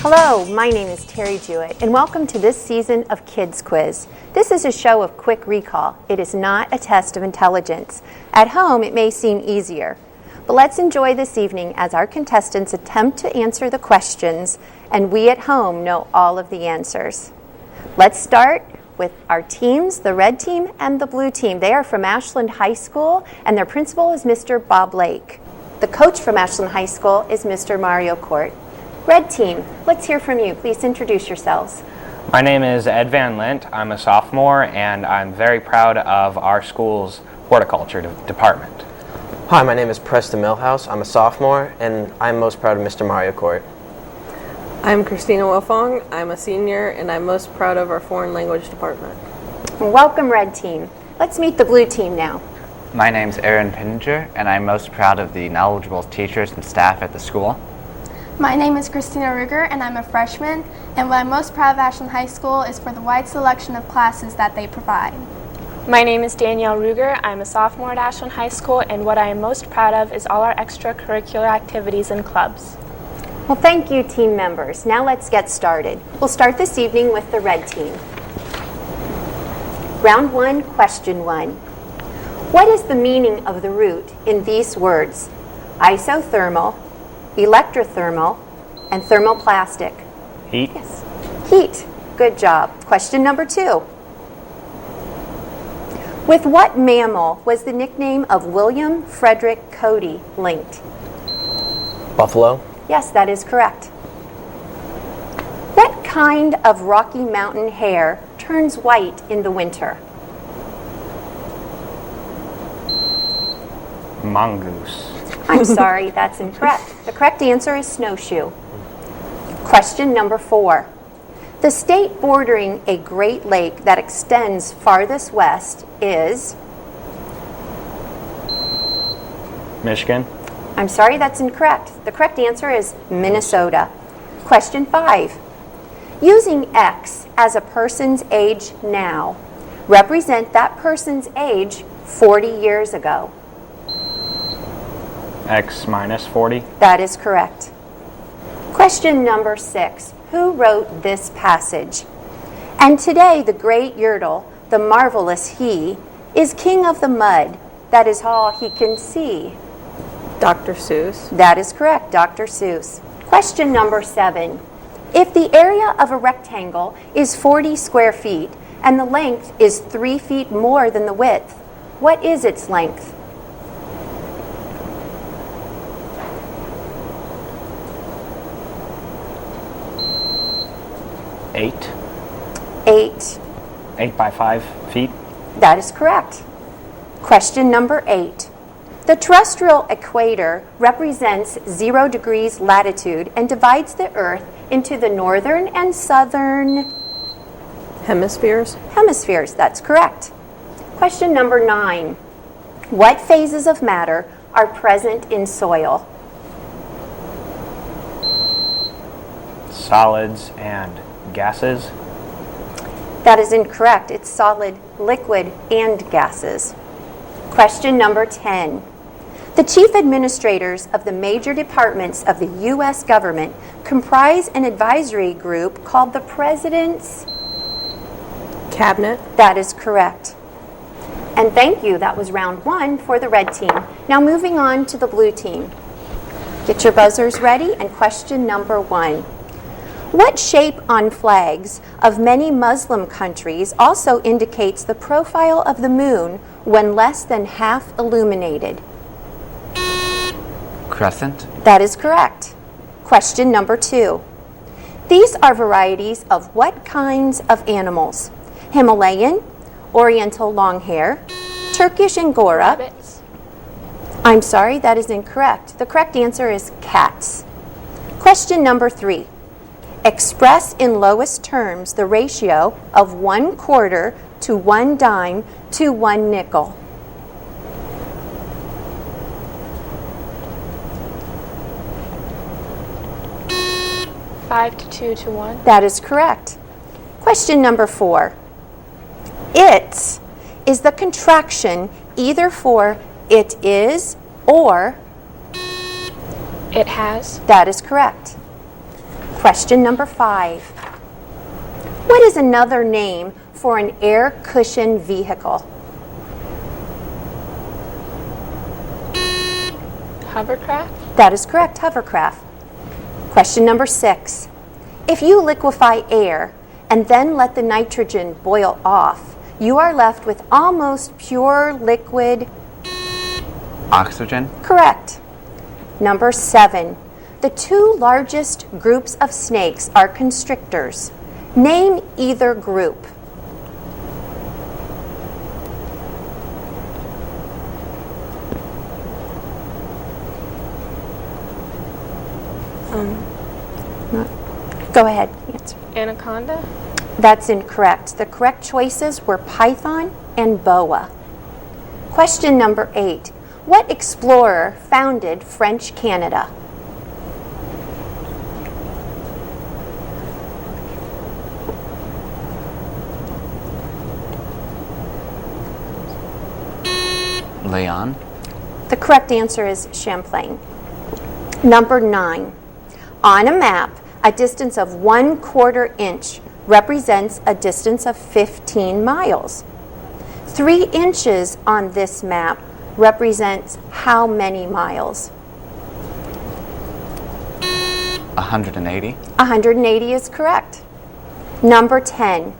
Hello, my name is Terry Jewett, and welcome to this season of Kids Quiz. This is a show of quick recall. It is not a test of intelligence. At home, it may seem easier. But let's enjoy this evening as our contestants attempt to answer the questions, and we at home know all of the answers. Let's start with our teams, the red team and the blue team. They are from Ashland High School, and their principal is Mr. Bob Lake. The coach from Ashland High School is Mr. Mario Court. Red team, let's hear from you. Please introduce yourselves. My name is Ed Van Lint. I'm a sophomore, and I'm very proud of our school's horticulture department. Hi, my name is Preston Millhouse. I'm a sophomore, and I'm most proud of Mr. Mario Court. I'm Christina Wilfong. I'm a senior, and I'm most proud of our foreign language department. Welcome, red team. Let's meet the blue team now. My name's Aaron Pinninger, and I'm most proud of the knowledgeable teachers and staff at the school. My name is Christina Ruger, and I'm a freshman, and what I'm most proud of Ashland High School is for the wide selection of classes that they provide. My name is Danielle Ruger. I'm a sophomore at Ashland High School, and what I am most proud of is all our extracurricular activities and clubs. Well, thank you, team members. Now let's get started. We'll start this evening with the red team. Round 1, question 1. What is the meaning of the root in these words? Isothermal, electrothermal, and thermoplastic. Heat. Yes. Heat. Good job. Question number 2. With what mammal was the nickname of William Frederick Cody linked? Buffalo. Yes, that is correct. What kind of Rocky Mountain hare turns white in the winter? Mongoose. I'm sorry, that's incorrect. The correct answer is snowshoe. Question number 4. The state bordering a Great Lake that extends farthest west is? Michigan. I'm sorry, that's incorrect. The correct answer is Minnesota. Question 5. Using X as a person's age now, represent that person's age 40 years ago. X minus 40. That is correct. Question number 6. Who wrote this passage? And today the great Yertle, the marvelous he, is king of the mud. That is all he can see. Dr. Seuss. That is correct, Dr. Seuss. Question number 7. If the area of a rectangle is 40 square feet and the length is 3 feet more than the width, what is its length? Eight. 8 by 5 feet. That is correct. Question number 8. The terrestrial equator represents 0 degrees latitude and divides the Earth into the northern and southern Hemispheres. hemispheres. That's correct. Question number 9. What phases of matter are present in soil? Solids and gases. That is incorrect. It's solid, liquid, and gases. Question number 10. The chief administrators of the major departments of the U.S. government comprise an advisory group called the President's Cabinet. That is correct. And thank you. That was round 1 for the red team. Now moving on to the blue team. Get your buzzers ready, and question number 1. What shape on flags of many Muslim countries also indicates the profile of the moon when less than half illuminated? Crescent. That is correct. Question number 2. These are varieties of what kinds of animals? Himalayan, Oriental Longhair, Turkish Angora. Rabbits. I'm sorry, that is incorrect. The correct answer is cats. Question number 3. Express in lowest terms the ratio of 1/4 to 1 dime to 1 nickel. Five to 2 to 1. That is correct. Question number 4. It is the contraction either for it is or It has. that is correct. Question number 5. What is another name for an air cushion vehicle? Hovercraft? That is correct, hovercraft. Question number 6. If you liquefy air and then let the nitrogen boil off, you are left with almost pure liquid. Oxygen? Correct. Number 7. The 2 largest groups of snakes are constrictors. Name either group. Go ahead, answer. Anaconda? That's incorrect. The correct choices were python and boa. Question number 8. What explorer founded French Canada? Leon? The correct answer is Champlain. Number 9. On a map, a distance of 1/4 inch represents a distance of 15 miles. 3 inches on this map represents how many miles? 180? 180 is correct. Number 10.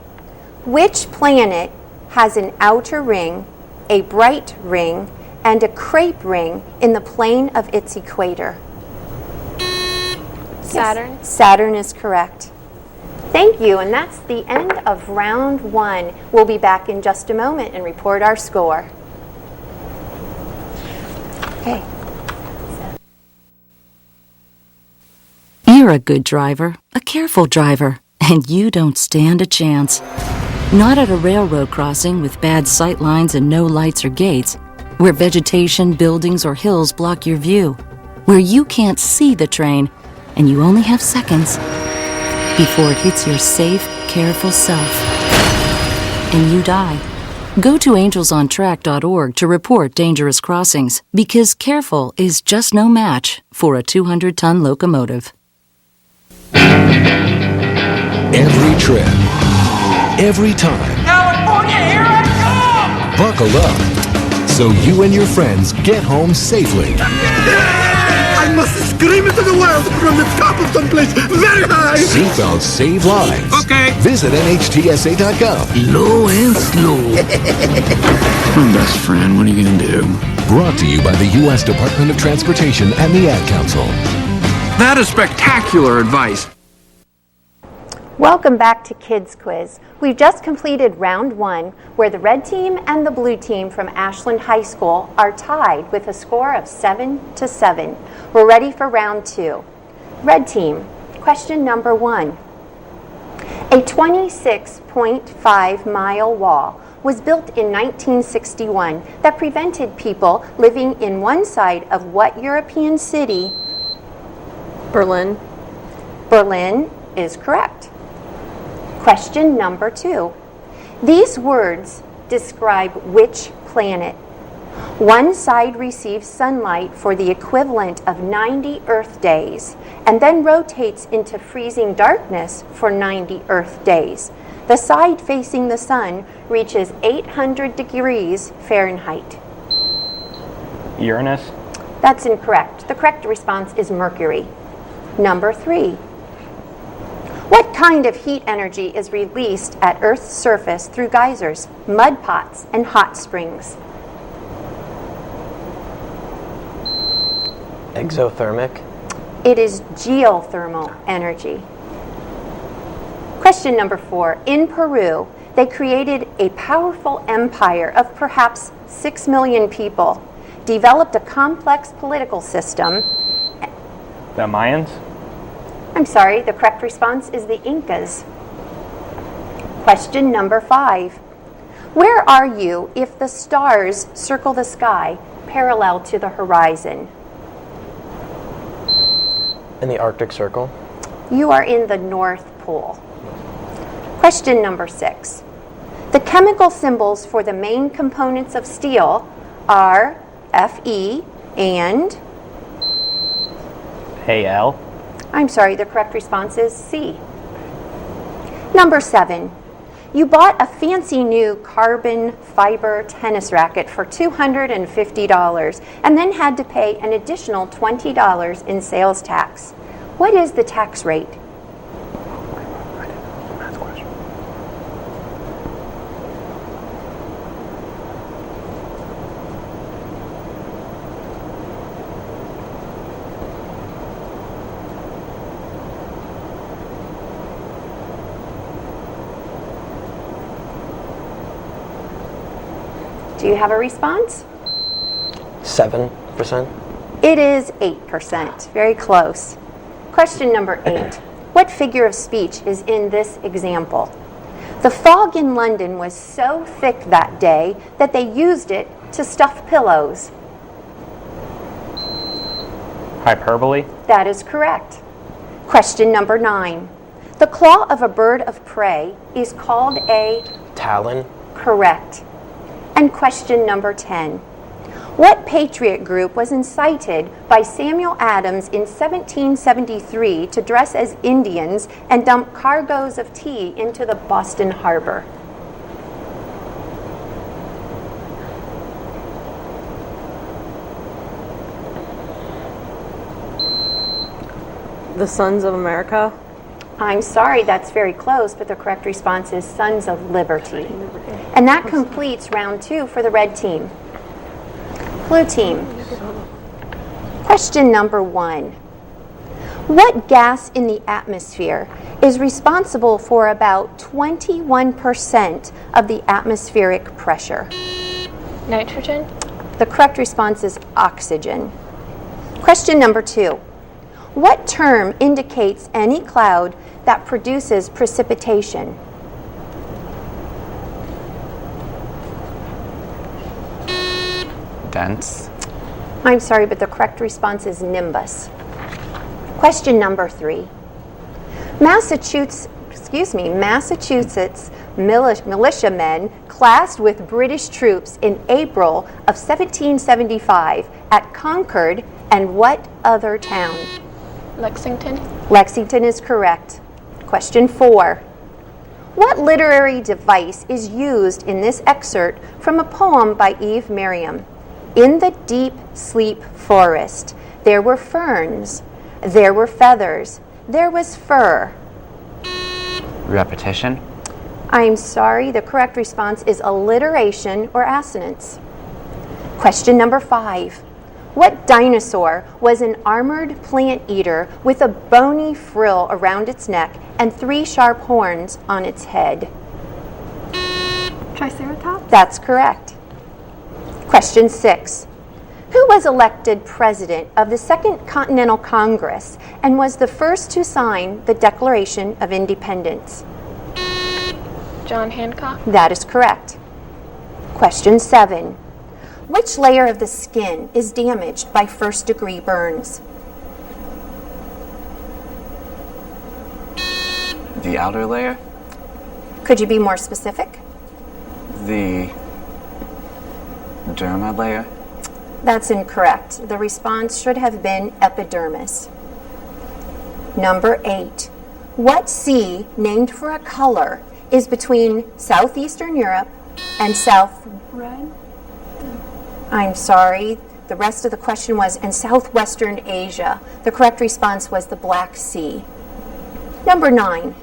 Which planet has an outer ring, a bright ring, and a crepe ring in the plane of its equator? Saturn? Yes, Saturn is correct. Thank you, and that's the end of round 1. We'll be back in just a moment and report our score. Okay. You're a good driver, a careful driver, and you don't stand a chance. Not at a railroad crossing with bad sight lines and no lights or gates, where vegetation, buildings, or hills block your view, where you can't see the train and you only have seconds before it hits your safe, careful self and you die. Go to angelsontrack.org to report dangerous crossings, because careful is just no match for a 200-ton locomotive. Every trip, every time. California, here I come! Buckle up so you and your friends get home safely. I must scream into the world from the top of someplace very high! Seatbelts save lives. Okay. Visit NHTSA.gov. Low and slow. Best friend, what are you gonna do? Brought to you by the U.S. Department of Transportation and the Ad Council. That is spectacular advice. Welcome back to Kids Quiz. We've just completed round 1, where the red team and the blue team from Ashland High School are tied with a score of 7-7. We're ready for round 2. Red team, question number 1. A 26.5-mile wall was built in 1961 that prevented people living in one side of what European city? Berlin. Berlin is correct. Question number 2. These words describe which planet? One side receives sunlight for the equivalent of 90 Earth days and then rotates into freezing darkness for 90 Earth days. The side facing the sun reaches 800 degrees Fahrenheit. Uranus? That's incorrect. The correct response is Mercury. Number 3. What kind of heat energy is released at Earth's surface through geysers, mud pots, and hot springs? Exothermic. It is geothermal energy. Question number 4. In Peru, they created a powerful empire of perhaps 6 million people, developed a complex political system. The Mayans? I'm sorry, the correct response is the Incas. Question number 5. Where are you if the stars circle the sky parallel to the horizon? In the Arctic Circle. You are in the North Pole. Question number 6. The chemical symbols for the main components of steel are Fe and Al? I'm sorry, the correct response is C. Number 7. You bought a fancy new carbon fiber tennis racket for $250 and then had to pay an additional $20 in sales tax. What is the tax rate? Do you have a response? 7%. It is 8%. Very close. Question number 8. What figure of speech is in this example? The fog in London was so thick that day that they used it to stuff pillows. Hyperbole? That is correct. Question number 9. The claw of a bird of prey is called a... Talon. Correct. And question number 10. What patriot group was incited by Samuel Adams in 1773 to dress as Indians and dump cargoes of tea into the Boston Harbor? The Sons of America. I'm sorry, that's very close, but the correct response is Sons of Liberty. And that completes round 2 for the red team. Blue team. Question number 1. What gas in the atmosphere is responsible for about 21% of the atmospheric pressure? Nitrogen? The correct response is oxygen. Question number 2. What term indicates any cloud that produces precipitation? Dense. I'm sorry, but the correct response is nimbus. Question number 3. Massachusetts militiamen clashed with British troops in April of 1775 at Concord and what other town? Lexington? Lexington is correct. Question 4. What literary device is used in this excerpt from a poem by Eve Merriam? In the deep sleep forest, there were ferns, there were feathers, there was fur. Repetition. I'm sorry, the correct response is alliteration or assonance. Question number 5. What dinosaur was an armored plant eater with a bony frill around its neck and 3 sharp horns on its head? Triceratops? That's correct. Question 6. Who was elected president of the Second Continental Congress and was the first to sign the Declaration of Independence? John Hancock? That is correct. Question 7. Which layer of the skin is damaged by first-degree burns? The outer layer. Could you be more specific? The derma layer. That's incorrect. The response should have been epidermis. Number 8. What sea, named for a color, is between southeastern Europe and Red? I'm sorry, the rest of the question was in southwestern Asia. The correct response was the Black Sea. Number 9.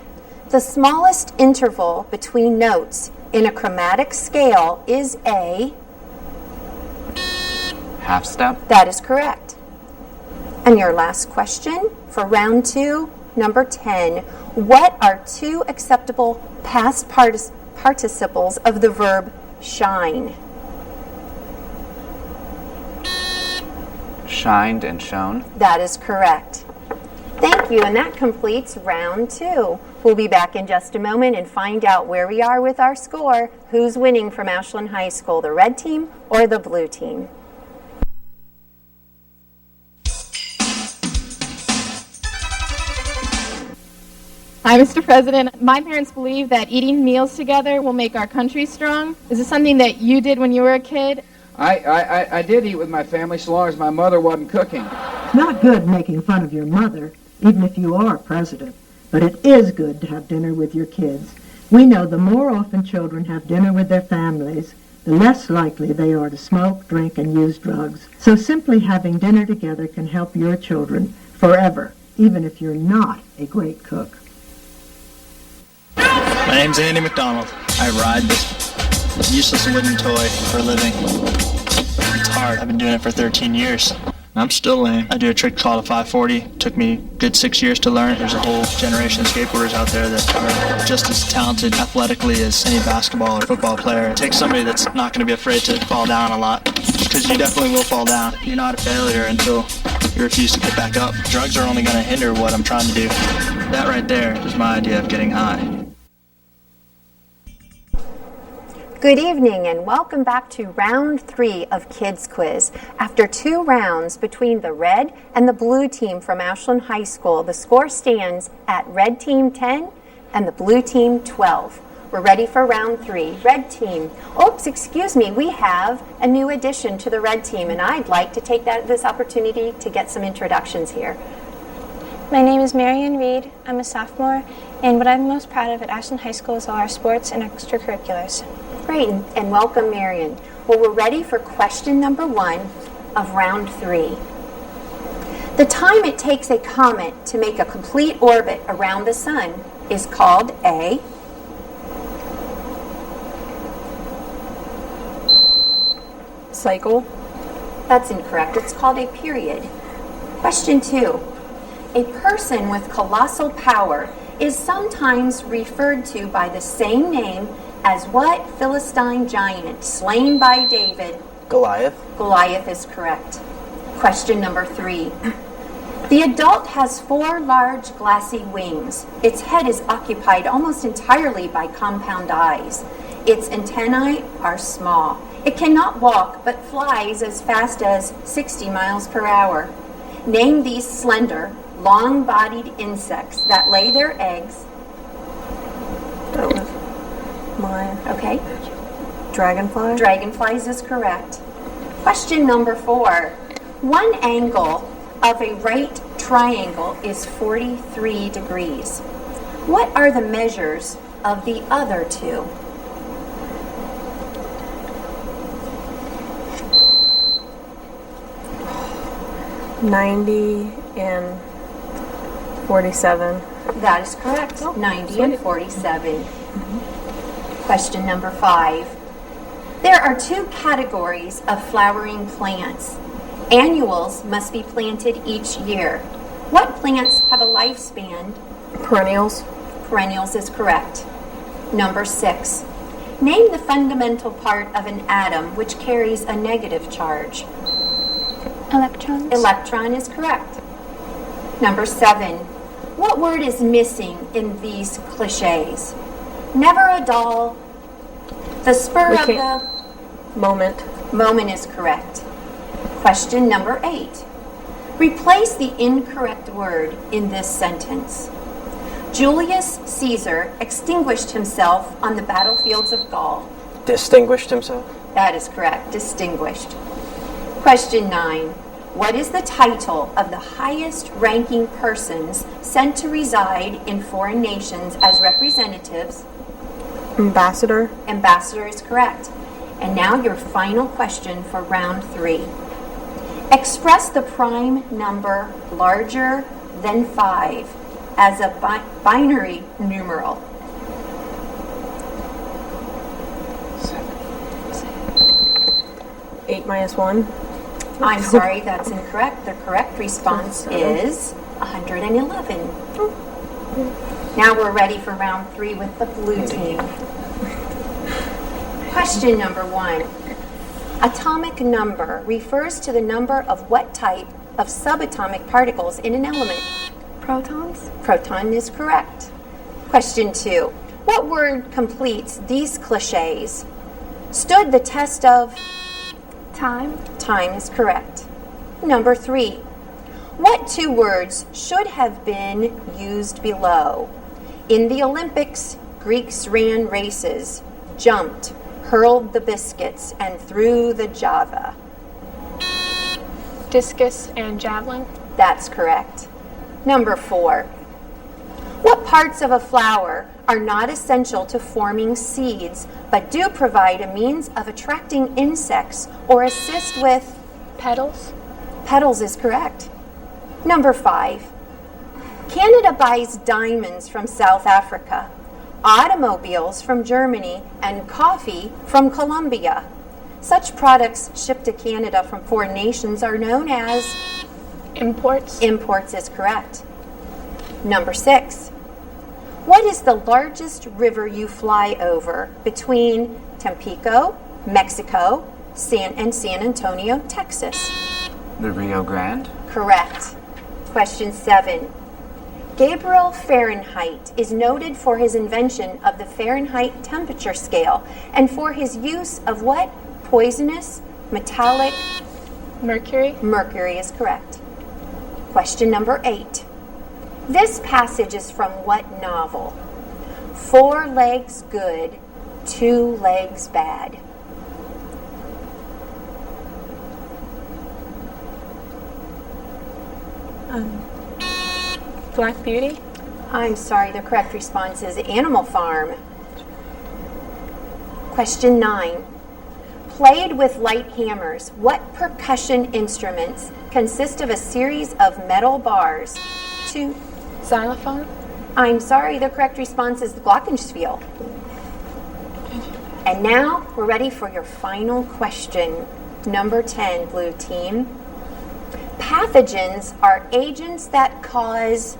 The smallest interval between notes in a chromatic scale is a... Half step. That is correct. And your last question for round 2, number 10. What are 2 acceptable past participles of the verb shine? Shined and shone. That is correct. Thank you, and that completes round 2. We'll be back in just a moment and find out where we are with our score. Who's winning from Ashland High School, the red team or the blue team? Hi, Mr. President. My parents believe that eating meals together will make our country strong. Is this something that you did when you were a kid? I did eat with my family so long as my mother wasn't cooking. It's not good making fun of your mother. even if you are president. But it is good to have dinner with your kids. We know the more often children have dinner with their families, the less likely they are to smoke, drink, and use drugs. So simply having dinner together can help your children forever, even if you're not a great cook. My name's Andy McDonald. I ride this useless wooden toy for a living. It's hard. I've been doing it for 13 years. I'm still lame. I do a trick called a 540. It took me a good 6 years to learn it. There's a whole generation of skateboarders out there that are just as talented athletically as any basketball or football player. It takes somebody that's not going to be afraid to fall down a lot, because you definitely will fall down. You're not a failure until you refuse to get back up. Drugs are only going to hinder what I'm trying to do. That right there is my idea of getting high. Good evening and welcome back to round 3 of Kids Quiz. After 2 rounds between the red and the blue team from Ashland High School, the score stands at red team 10 and the blue team 12. We're ready for round 3. Red team. Oops, excuse me, we have a new addition to the red team, and I'd like to take this opportunity to get some introductions here. My name is Marianne Reed. I'm a sophomore, and what I'm most proud of at Ashland High School is all our sports and extracurriculars. Great, and welcome, Marion. Well, we're ready for question number 1 of round 3. The time it takes a comet to make a complete orbit around the sun is called a... cycle. That's incorrect. It's called a period. Question 2. A person with colossal power is sometimes referred to by the same name as what Philistine giant slain by David? Goliath. Goliath is correct. Question number 3. The adult has 4 large glassy wings. Its head is occupied almost entirely by compound eyes. Its antennae are small. It cannot walk but flies as fast as 60 miles per hour. Name these slender, long-bodied insects that lay their eggs. That was mine. Okay. Dragonfly. Dragonflies is correct. Question number 4. One angle of a right triangle is 43 degrees. What are the measures of the other 2? $90 and 47. That is correct. 90 and 47. Question number 5. There are 2 categories of flowering plants. Annuals must be planted each year. What plants have a lifespan? Perennials. Perennials is correct. Number 6. Name the fundamental part of an atom which carries a negative charge. Electrons. Electron is correct. Number 7. What word is missing in these cliches? Never a doll. The spur of the moment. Moment is correct. Question number 8. Replace the incorrect word in this sentence. Julius Caesar extinguished himself on the battlefields of Gaul. Distinguished himself? That is correct. Distinguished. Question 9. What is the title of the highest ranking persons sent to reside in foreign nations as representatives? Ambassador. Ambassador is correct. And now your final question for round 3. Express the prime number larger than 5 as a binary numeral. 8 minus 1. I'm sorry, that's incorrect. The correct response is 111. Now we're ready for round 3 with the blue team. Question number 1. Atomic number refers to the number of what type of subatomic particles in an element? Protons. Proton is correct. Question 2. What word completes these cliches? Stood the test of? Time. Time is correct. Number 3. What 2 words should have been used below? In the Olympics, Greeks ran races, jumped, hurled the biscuits, and threw the java. Discus and javelin. That's correct. Number 4. What parts of a flower are not essential to forming seeds, but do provide a means of attracting insects or assist with? Petals. Petals is correct. Number 5. Canada buys diamonds from South Africa, automobiles from Germany, and coffee from Colombia. Such products shipped to Canada from foreign nations are known as? Imports. Imports is correct. Number 6. What is the largest river you fly over between Tampico, Mexico, and San Antonio, Texas? The Rio Grande. Correct. Question 7. Gabriel Fahrenheit is noted for his invention of the Fahrenheit temperature scale and for his use of what poisonous metallic? Mercury. Mercury is correct. Question number 8. This passage is from what novel? 4 legs good, 2 legs bad. Black Beauty. I'm sorry, the correct response is Animal Farm. Question 9. Played with light hammers, what percussion instruments consist of a series of metal bars? 2. Xylophone. I'm sorry, the correct response is the glockenspiel. And now we're ready for your final question. Number 10, blue team. Pathogens are agents that cause?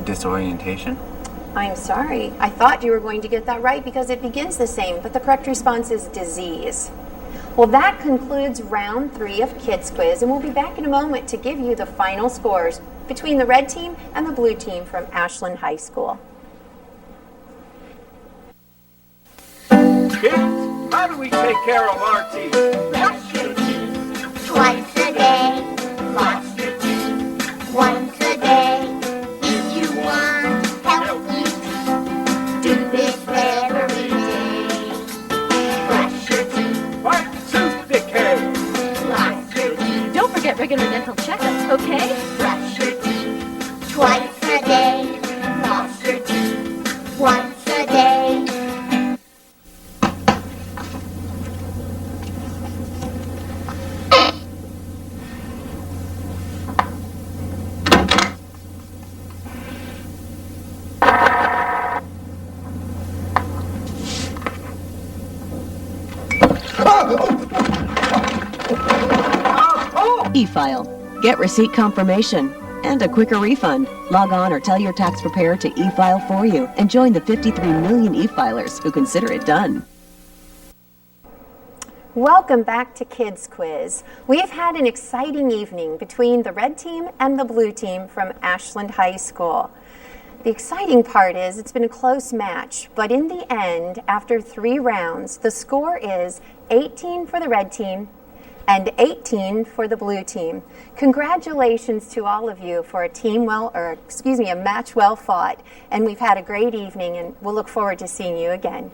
Disorientation. I'm sorry, I thought you were going to get that right because it begins the same, but the correct response is disease. Well, that concludes round 3 of Kids Quiz, and we'll be back in a moment to give you the final scores between the red team and the blue team from Ashland High School. Kids, how do we take care of our teeth? Brush your teeth twice a day. Floss your teeth once a day. If you want healthy teeth, do this every day. Brush your teeth. Fight tooth decay. Floss your teeth. Don't forget regular dental checkups, okay? Brush your teeth twice a day. Floss your teeth once a day. E-File. Get receipt confirmation and a quicker refund. Log on or tell your tax preparer to e-file for you and join the 53 million e-filers who consider it done. Welcome back to Kids Quiz. We've had an exciting evening between the red team and the blue team from Ashland High School. The exciting part is it's been a close match, but in the end, after 3 rounds, the score is 18 for the red team and 18 for the blue team. Congratulations to all of you for a match well fought. And we've had a great evening, and we'll look forward to seeing you again.